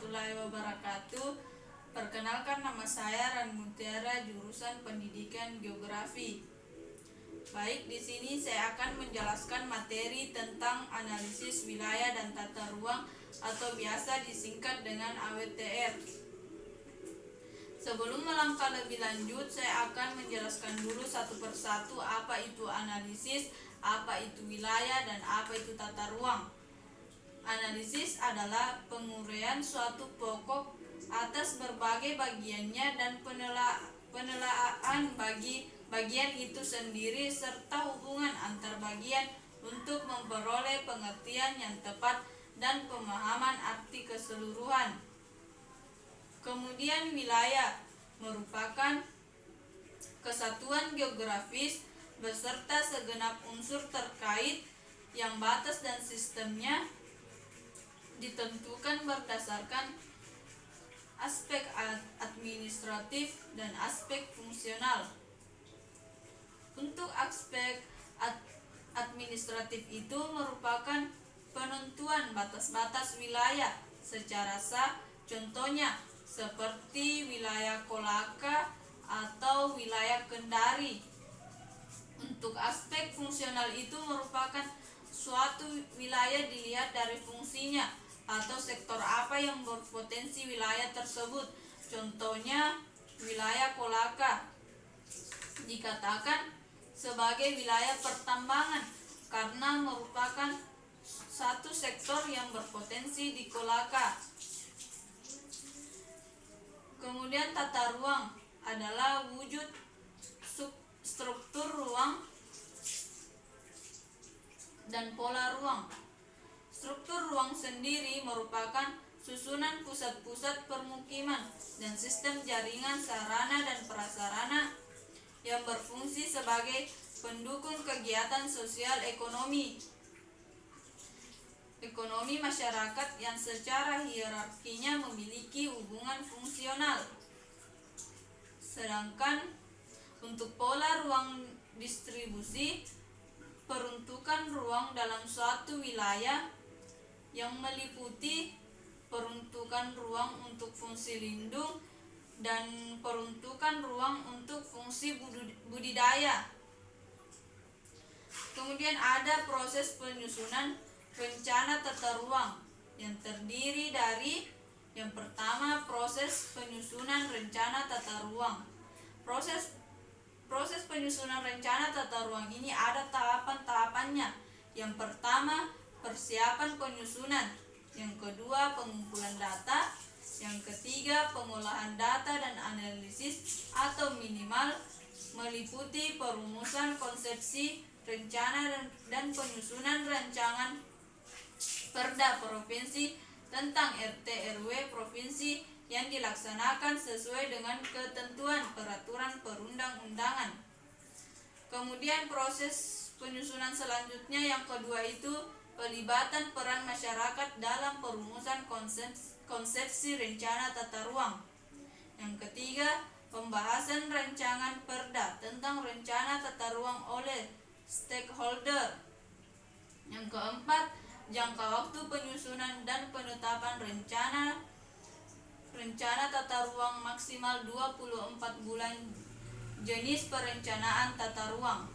warahmatullahi wabarakatuh. Perkenalkan, nama saya Ran Mutiara, jurusan Pendidikan Geografi. Baik, di sini saya akan menjelaskan materi tentang analisis wilayah dan tata ruang atau biasa disingkat dengan AWTR. Sebelum melangkah lebih lanjut, saya akan menjelaskan dulu satu persatu apa itu analisis, apa itu wilayah, dan apa itu tata ruang. Analisis adalah penguraian suatu pokok atas berbagai bagiannya dan penelaahan bagi bagian itu sendiri serta hubungan antar bagian untuk memperoleh pengertian yang tepat dan pemahaman arti keseluruhan. Kemudian wilayah merupakan kesatuan geografis beserta segenap unsur terkait yang batas dan sistemnya ditentukan berdasarkan aspek administratif dan aspek fungsional. Untuk aspek administratif itu merupakan penentuan batas-batas wilayah secara sah, contohnya seperti wilayah Kolaka atau wilayah Kendari. Untuk aspek fungsional itu merupakan suatu wilayah dilihat dari fungsinya atau sektor apa yang berpotensi wilayah tersebut. Contohnya wilayah Kolaka dikatakan sebagai wilayah pertambangan karena merupakan satu sektor yang berpotensi di Kolaka. Kemudian tata ruang adalah wujud struktur ruang dan pola ruang. Struktur ruang sendiri merupakan susunan pusat-pusat permukiman dan sistem jaringan sarana dan prasarana yang berfungsi sebagai pendukung kegiatan sosial ekonomi masyarakat yang secara hierarkinya memiliki hubungan fungsional. Sedangkan untuk pola ruang distribusi, peruntukan ruang dalam suatu wilayah yang meliputi peruntukan ruang untuk fungsi lindung dan peruntukan ruang untuk fungsi budidaya. Kemudian ada proses penyusunan rencana tata ruang yang terdiri dari yang pertama, proses penyusunan rencana tata ruang. Proses penyusunan rencana tata ruang ini ada tahapan-tahapannya. Yang pertama, persiapan penyusunan. Yang kedua, pengumpulan data. Yang ketiga, pengolahan data dan analisis atau minimal meliputi perumusan konsepsi rencana dan penyusunan rancangan Perda provinsi tentang RT/RW provinsi yang dilaksanakan sesuai dengan ketentuan peraturan perundang-undangan. Kemudian proses penyusunan selanjutnya yang kedua itu pelibatan peran masyarakat dalam perumusan konsepsi rencana tata ruang. Yang ketiga, pembahasan rancangan perda tentang rencana tata ruang oleh stakeholder. Yang keempat, jangka waktu penyusunan dan penetapan rencana tata ruang maksimal 24 bulan. Jenis perencanaan tata ruang.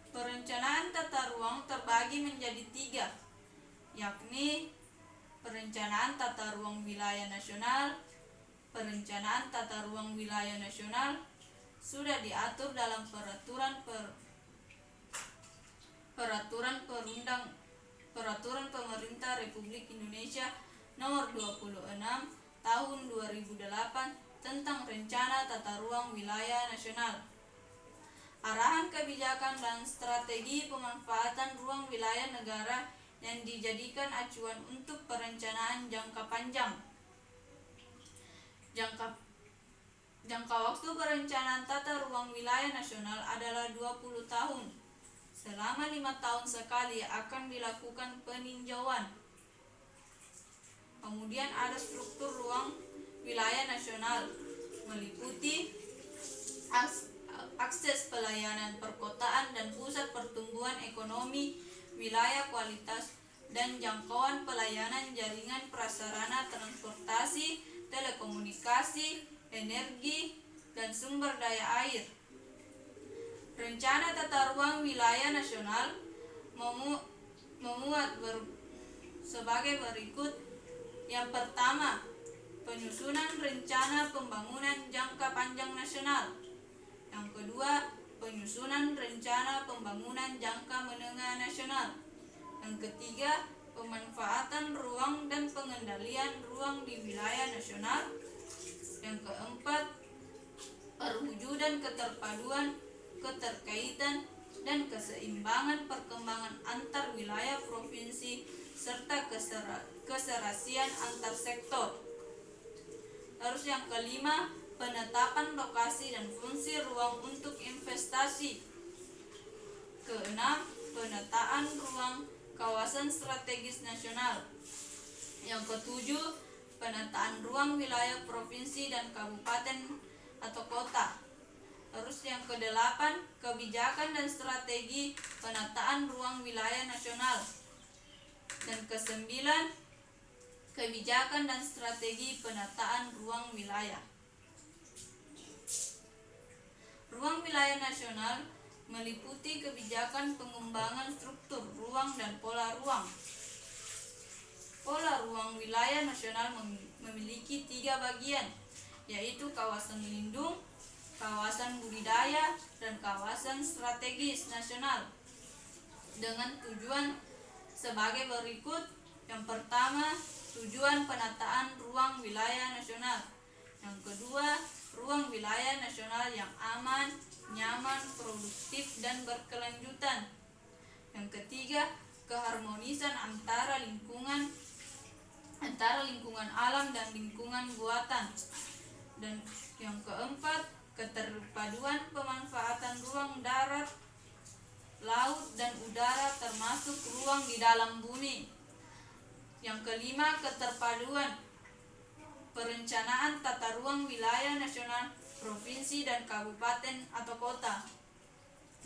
Perencanaan tata ruang terbagi menjadi 3, yakni perencanaan tata ruang wilayah nasional. Perencanaan tata ruang wilayah nasional sudah diatur dalam Peraturan Pemerintah Republik Indonesia Nomor 26 Tahun 2008 tentang Rencana Tata Ruang Wilayah Nasional. Arahan kebijakan dan strategi pemanfaatan ruang wilayah negara yang dijadikan acuan untuk perencanaan jangka panjang. Jangka waktu perencanaan tata ruang wilayah nasional adalah 20 tahun. Selama 5 tahun sekali akan dilakukan peninjauan. Kemudian ada struktur ruang wilayah nasional, meliputi akses pelayanan perkotaan dan pusat pertumbuhan ekonomi, wilayah kualitas, dan jangkauan pelayanan jaringan prasarana transportasi, telekomunikasi, energi, dan sumber daya air. Rencana Tata Ruang Wilayah Nasional memuat sebagai berikut. Yang pertama, penyusunan rencana pembangunan jangka panjang nasional. Yang kedua, penyusunan rencana pembangunan jangka menengah nasional. Yang ketiga, pemanfaatan ruang dan pengendalian ruang di wilayah nasional. Yang keempat, perwujudan keterpaduan, keterkaitan, dan keseimbangan perkembangan antar wilayah provinsi serta keserasian antar sektor. Terus yang kelima, penetapan lokasi dan fungsi ruang untuk investasi. Keenam, penataan ruang kawasan strategis nasional. Yang ketujuh, penataan ruang wilayah provinsi dan kabupaten atau kota. Terus yang kedelapan, kebijakan dan strategi penataan ruang wilayah nasional. Dan kesembilan, kebijakan dan strategi penataan ruang wilayah. Ruang wilayah nasional meliputi kebijakan pengembangan struktur ruang dan pola ruang. Pola ruang wilayah nasional memiliki 3 bagian, yaitu kawasan lindung, kawasan budidaya, dan kawasan strategis nasional, dengan tujuan sebagai berikut. Yang pertama, tujuan penataan ruang wilayah nasional. Yang kedua, ruang wilayah nasional yang aman, nyaman, produktif, dan berkelanjutan. Yang ketiga, keharmonisan antara lingkungan alam dan lingkungan buatan. Dan yang keempat, keterpaduan pemanfaatan ruang darat, laut, dan udara termasuk ruang di dalam bumi. Yang kelima, keterpaduan perencanaan tata ruang wilayah nasional, provinsi, dan kabupaten atau kota.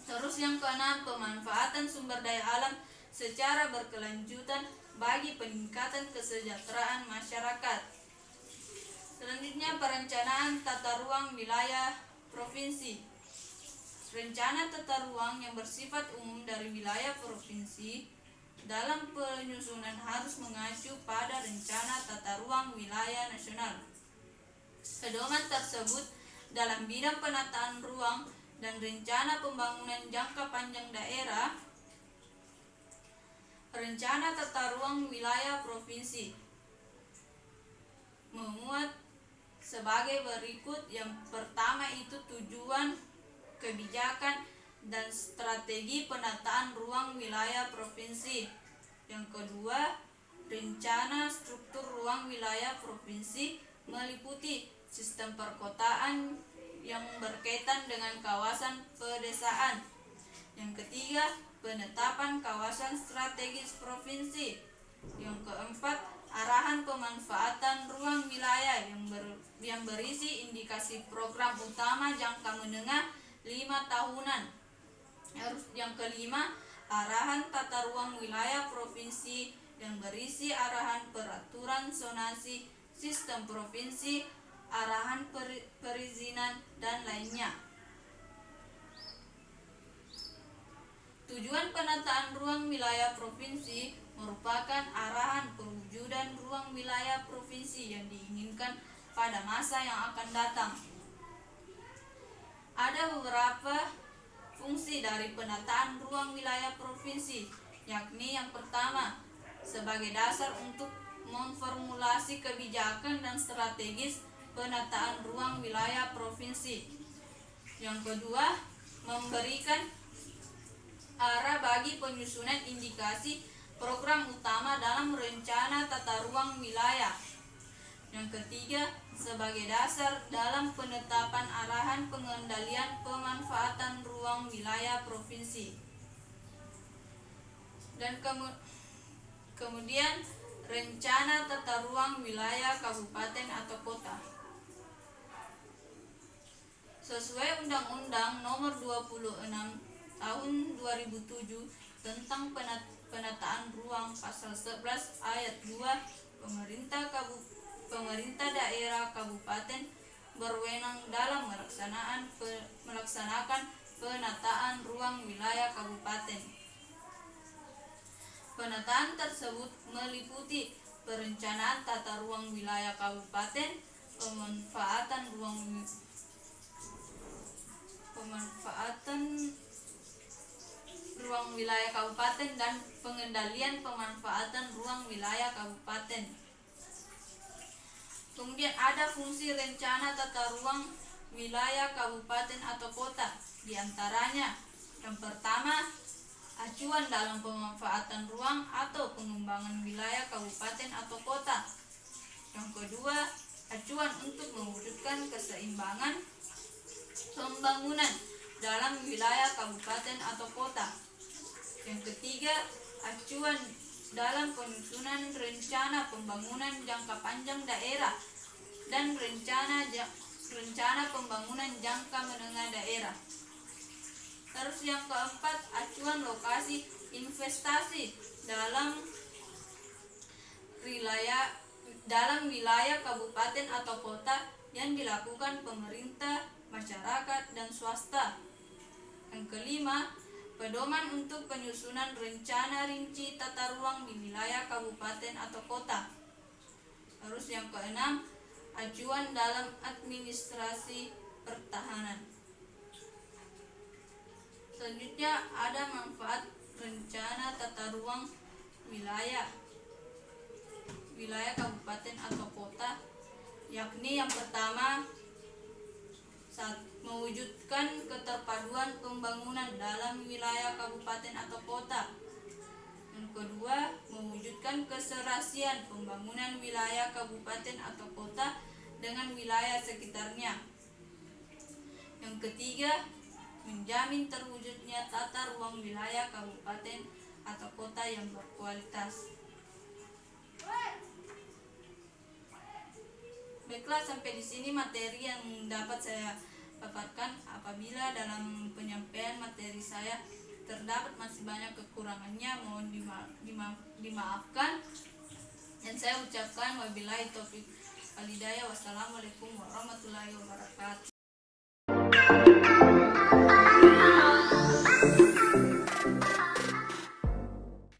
Terus yang keenam, pemanfaatan sumber daya alam secara berkelanjutan bagi peningkatan kesejahteraan masyarakat. Selanjutnya, perencanaan tata ruang wilayah provinsi. Rencana tata ruang yang bersifat umum dari wilayah provinsi dalam penyusunan harus mengacu pada rencana tata ruang wilayah nasional. Pedoman tersebut dalam bidang penataan ruang dan rencana pembangunan jangka panjang daerah. Rencana tata ruang wilayah provinsi memuat sebagai berikut. Yang pertama itu tujuan, kebijakan, dan strategi penataan ruang wilayah provinsi. Yang kedua, rencana struktur ruang wilayah provinsi meliputi sistem perkotaan yang berkaitan dengan kawasan pedesaan. Yang ketiga, penetapan kawasan strategis provinsi. Yang keempat, arahan pemanfaatan ruang wilayah yang berisi indikasi program utama jangka menengah 5 tahunan. Yang kelima, arahan tata ruang wilayah provinsi yang berisi arahan peraturan zonasi, sistem provinsi, arahan perizinan, dan lainnya. Tujuan penataan ruang wilayah provinsi merupakan arahan perwujudan ruang wilayah provinsi yang diinginkan pada masa yang akan datang. Ada beberapa fungsi dari penataan ruang wilayah provinsi, yakni yang pertama, sebagai dasar untuk memformulasi kebijakan dan strategis penataan ruang wilayah provinsi. Yang kedua, memberikan arah bagi penyusunan indikasi program utama dalam rencana tata ruang wilayah. Yang ketiga, sebagai dasar dalam penetapan arahan pengendalian pemanfaatan ruang wilayah provinsi. Dan kemudian rencana tata ruang wilayah kabupaten atau kota. Sesuai Undang-Undang Nomor 26 Tahun 2007 tentang penataan ruang pasal 11 ayat 2, pemerintah daerah kabupaten berwenang dalam melaksanakan penataan ruang wilayah kabupaten. Penataan tersebut meliputi perencanaan tata ruang wilayah kabupaten, pemanfaatan ruang wilayah kabupaten dan pengendalian pemanfaatan ruang wilayah kabupaten. Kemudian ada fungsi rencana tata ruang wilayah kabupaten atau kota. Di antaranya, yang pertama, acuan dalam pemanfaatan ruang atau pengembangan wilayah kabupaten atau kota. Yang kedua, acuan untuk mewujudkan keseimbangan pembangunan dalam wilayah kabupaten atau kota. Yang ketiga, acuan dalam penyusunan rencana pembangunan jangka panjang daerah dan rencana pembangunan jangka menengah daerah. Terus yang keempat, acuan lokasi investasi dalam wilayah kabupaten atau kota yang dilakukan pemerintah, masyarakat, dan swasta. Yang kelima, pedoman untuk penyusunan rencana rinci tata ruang di wilayah kabupaten atau kota. Terus yang keenam, acuan dalam administrasi pertahanan. Selanjutnya ada manfaat rencana tata ruang wilayah kabupaten atau kota, yakni yang pertama, mewujudkan keterpaduan pembangunan dalam wilayah kabupaten atau kota. Yang kedua, mewujudkan keserasian pembangunan wilayah kabupaten atau kota dengan wilayah sekitarnya. Yang ketiga, menjamin terwujudnya tata ruang wilayah kabupaten atau kota yang berkualitas. Baiklah, sampai di sini materi yang dapat saya paparkan. Apabila dalam penyampaian materi saya terdapat masih banyak kekurangannya, mohon dimaafkan. Dan saya ucapkan wabillahi taufiq wal hidayah. Wassalamualaikum warahmatullahi wabarakatuh.